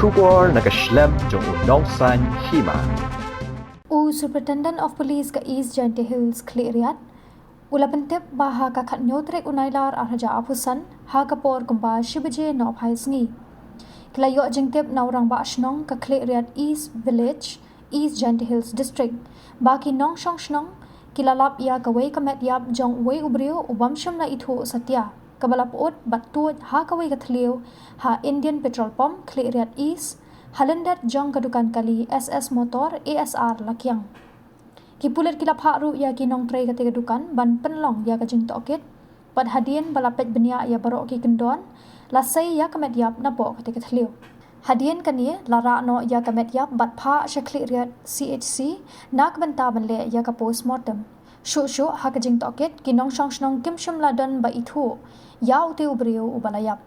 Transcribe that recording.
Shubor nakaslem jong unong san Hima. Superintendent of Police ka East Giant Hills Khliehriat ulapentip baha ka khatnyotrek unailar arhaja apusan ha kapor kumba shibaje no phaisngi klayo jingtip naurang ba Shnong ka Khliehriat East Village East Giant Hills District baki nong Shnong kilalap ya kawai kamet yap jong wei ubrio ubam shamna Ithuh satya kabalap ut batut ha kawai kathliu ha Indian Petrol Pump Khliehriat East halendat jong kadukan kali SS Motor ASR lakyang kipulet kilap haru ya kinong tray ketika dukan ban penlong ya kajing tokit pad hadian balapet benia ya barok ki kendon lasai ya kamet yap napo ketika thliu hadian kanie lara no ya kamet yap bat pha Khliehriat CHC nak banta banle ya ka postmortem shu ha kajing tokit kinong Shnong kim shum ladon ba Ithuh ya uti ubrio ubalayap